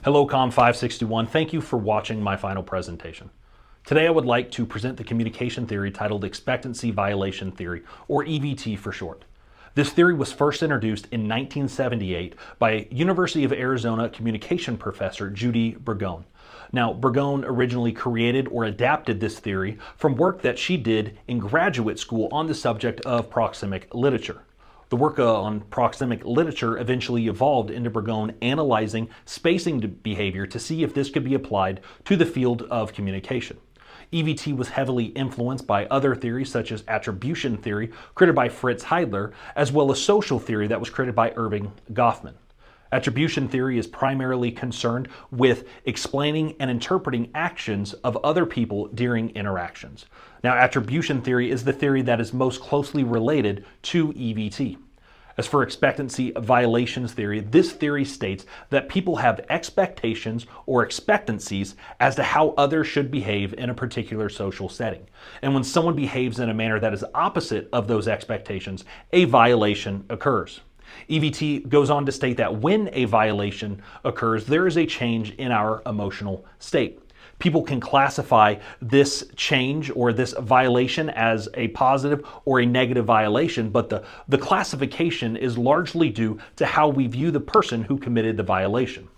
Hello Com561, thank you for watching my final presentation. Today I would like to present the communication theory titled Expectancy Violation Theory, or EVT for short. This theory was first introduced in 1978 by University of Arizona communication professor Judy Burgon. Now, Burgon originally created or adapted this theory from work that she did in graduate school on the subject of proxemic literature. The work on proxemic literature eventually evolved into Burgon analyzing spacing behavior to see if this could be applied to the field of communication. EVT was heavily influenced by other theories such as attribution theory, created by Fritz Heidler, as well as social theory that was created by Erving Goffman. Attribution theory is primarily concerned with explaining and interpreting actions of other people during interactions. Now, attribution theory is the theory that is most closely related to EVT. As for expectancy violations theory, this theory states that people have expectations or expectancies as to how others should behave in a particular social setting. And when someone behaves in a manner that is opposite of those expectations, a violation occurs. EVT goes on to state that when a violation occurs, there is a change in our emotional state. People can classify this change or this violation as a positive or a negative violation, but the classification is largely due to how we view the person who committed the violation.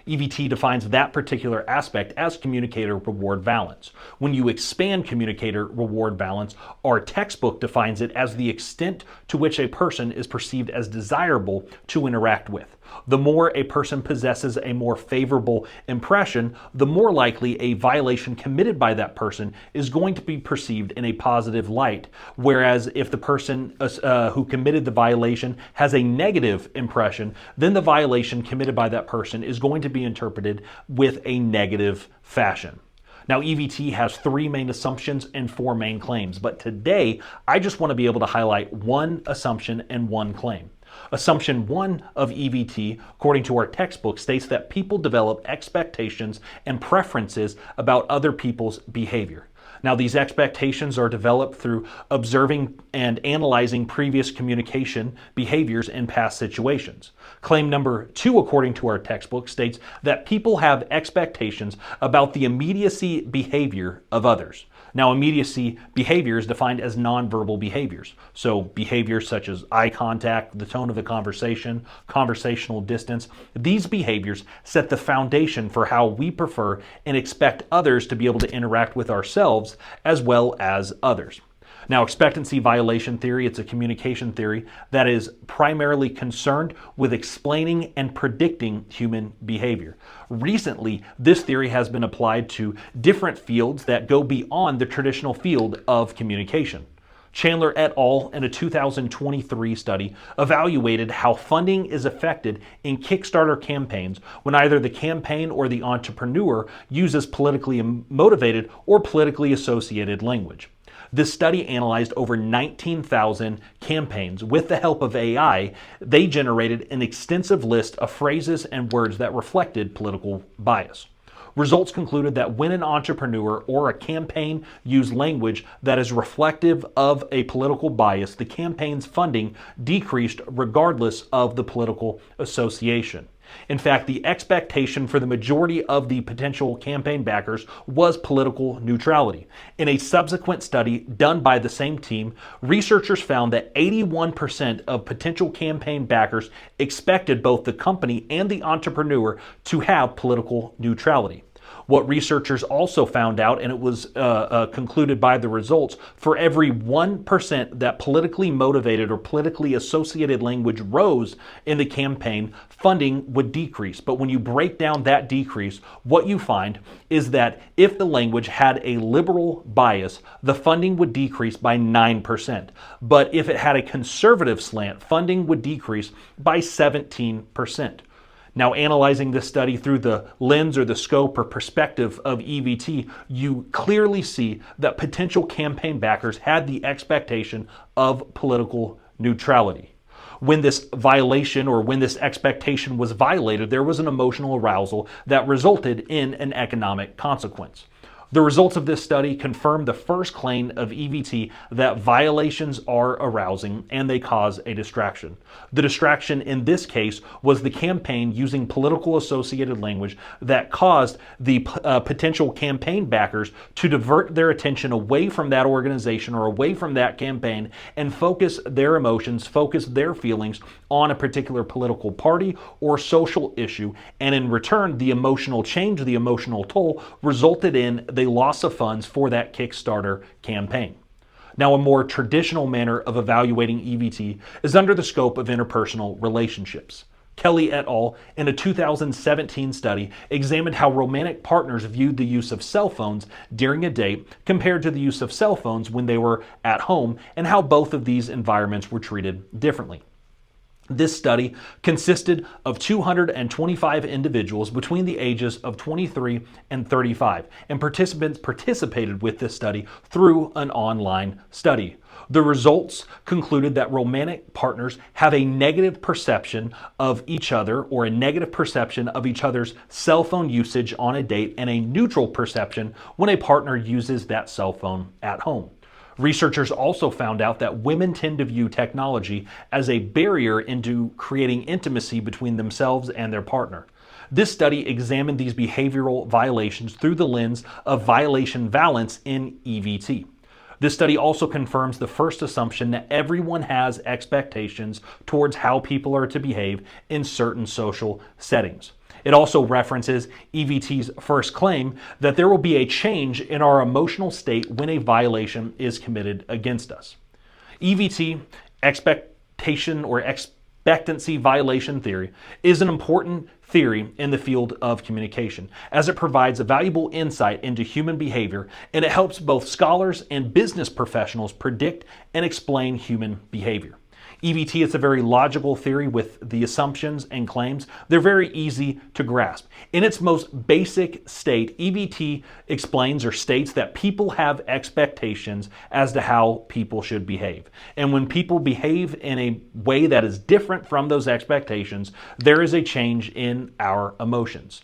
EVT defines that particular aspect as communicator reward balance. When you expand communicator reward balance, our textbook defines it as the extent to which a person is perceived as desirable to interact with. The more a person possesses a more favorable impression, the more likely a violation committed by that person is going to be perceived in a positive light. Whereas if the person who committed the violation has a negative impression, then the violation committed by that person is going to be interpreted with a negative fashion. Now, EVT has three main assumptions and four main claims, but today I just want to be able to highlight one assumption and one claim. Assumption 1 of EVT, according to our textbook, states that people develop expectations and preferences about other people's behavior. Now, these expectations are developed through observing and analyzing previous communication behaviors in past situations. Claim number 2, according to our textbook, states that people have expectations about the immediacy behavior of others. Now, immediacy behavior is defined as nonverbal behaviors. So behaviors such as eye contact, the tone of the conversation, conversational distance, these behaviors set the foundation for how we prefer and expect others to be able to interact with ourselves as well as others. Now, expectancy violation theory, it's a communication theory that is primarily concerned with explaining and predicting human behavior. Recently, this theory has been applied to different fields that go beyond the traditional field of communication. Chandler et al. In a 2023 study evaluated how funding is affected in Kickstarter campaigns when either the campaign or the entrepreneur uses politically motivated or politically associated language. This study analyzed over 19,000 campaigns. With the help of AI, they generated an extensive list of phrases and words that reflected political bias. Results concluded that when an entrepreneur or a campaign used language that is reflective of a political bias, the campaign's funding decreased regardless of the political association. In fact, the expectation for the majority of the potential campaign backers was political neutrality. In a subsequent study done by the same team, researchers found that 81% of potential campaign backers expected both the company and the entrepreneur to have political neutrality. What researchers also found out, and it was concluded by the results, for every 1% that politically motivated or politically associated language rose in the campaign, funding would decrease. But when you break down that decrease, what you find is that if the language had a liberal bias, the funding would decrease by 9%. But if it had a conservative slant, funding would decrease by 17%. Now, analyzing this study through the lens or the scope or perspective of EVT, you clearly see that potential campaign backers had the expectation of political neutrality. When this violation or when this expectation was violated, there was an emotional arousal that resulted in an economic consequence. The results of this study confirm the first claim of EVT that violations are arousing and they cause a distraction. The distraction in this case was the campaign using political associated language that caused the potential campaign backers to divert their attention away from that organization or away from that campaign and focus their emotions, focus their feelings on a particular political party or social issue. And in return, the emotional change, the emotional toll resulted in the loss of funds for that Kickstarter campaign. Now, a more traditional manner of evaluating EVT is under the scope of interpersonal relationships. Kelly et al. In a 2017 study examined how romantic partners viewed the use of cell phones during a date compared to the use of cell phones when they were at home, and how both of these environments were treated differently. This study consisted of 225 individuals between the ages of 23 and 35, and participants participated with this study through an online study. The results concluded that romantic partners have a negative perception of each other, or a negative perception of each other's cell phone usage on a date, and a neutral perception when a partner uses that cell phone at home. Researchers also found out that women tend to view technology as a barrier into creating intimacy between themselves and their partner. This study examined these behavioral violations through the lens of violation valence in EVT. This study also confirms the first assumption that everyone has expectations towards how people are to behave in certain social settings. It also references EVT's first claim that there will be a change in our emotional state when a violation is committed against us. EVT, expectation or expectancy violation theory, is an important theory in the field of communication, as it provides a valuable insight into human behavior, and it helps both scholars and business professionals predict and explain human behavior. EVT is a very logical theory with the assumptions and claims. They're very easy to grasp. In its most basic state, EVT explains or states that people have expectations as to how people should behave. And when people behave in a way that is different from those expectations, there is a change in our emotions.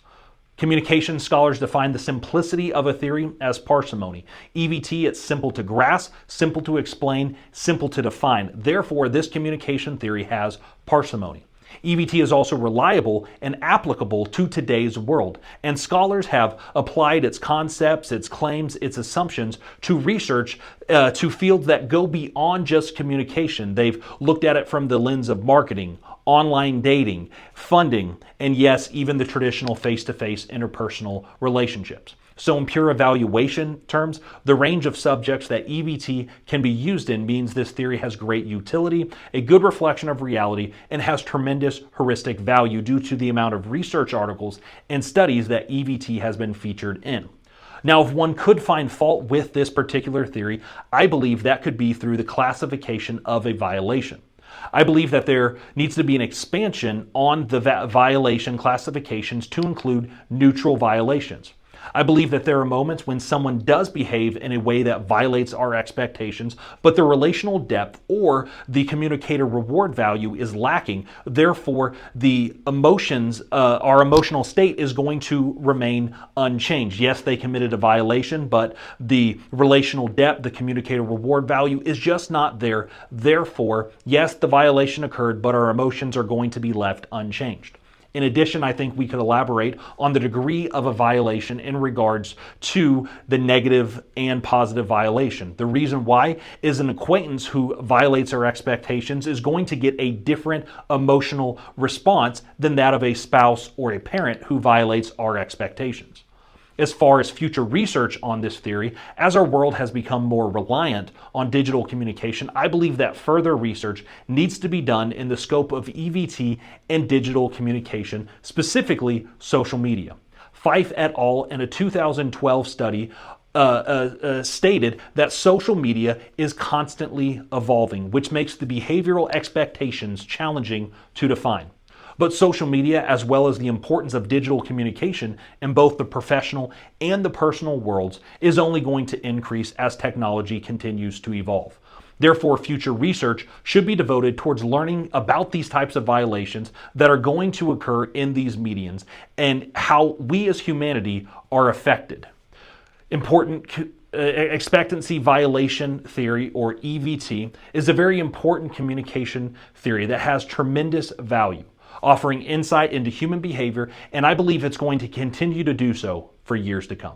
Communication scholars define the simplicity of a theory as parsimony. EVT, it's simple to grasp, simple to explain, simple to define. Therefore, this communication theory has parsimony. EVT is also reliable and applicable to today's world, and scholars have applied its concepts, its claims, its assumptions to research to fields that go beyond just communication. They've looked at it from the lens of marketing, online dating, funding, and yes, even the traditional face-to-face interpersonal relationships. So in pure evaluation terms, the range of subjects that EVT can be used in means this theory has great utility, a good reflection of reality, and has tremendous heuristic value due to the amount of research articles and studies that EVT has been featured in. Now, if one could find fault with this particular theory, I believe that could be through the classification of a violation. I believe that there needs to be an expansion on the violation classifications to include neutral violations. I believe that there are moments when someone does behave in a way that violates our expectations, but the relational depth or the communicator reward value is lacking. Therefore, the emotions, our emotional state is going to remain unchanged. Yes, they committed a violation, but the relational depth, the communicator reward value is just not there. Therefore, yes, the violation occurred, but our emotions are going to be left unchanged. In addition, I think we could elaborate on the degree of a violation in regards to the negative and positive violation. The reason why is an acquaintance who violates our expectations is going to get a different emotional response than that of a spouse or a parent who violates our expectations. As far as future research on this theory, as our world has become more reliant on digital communication, I believe that further research needs to be done in the scope of EVT and digital communication, specifically social media. Fife et al. In a 2012 study stated that social media is constantly evolving, which makes the behavioral expectations challenging to define. But social media, as well as the importance of digital communication in both the professional and the personal worlds, is only going to increase as technology continues to evolve. Therefore, future research should be devoted towards learning about these types of violations that are going to occur in these mediums and how we as humanity are affected. important expectancy violation theory, or EVT, is a very important communication theory that has tremendous value, offering insight into human behavior, and I believe it's going to continue to do so for years to come.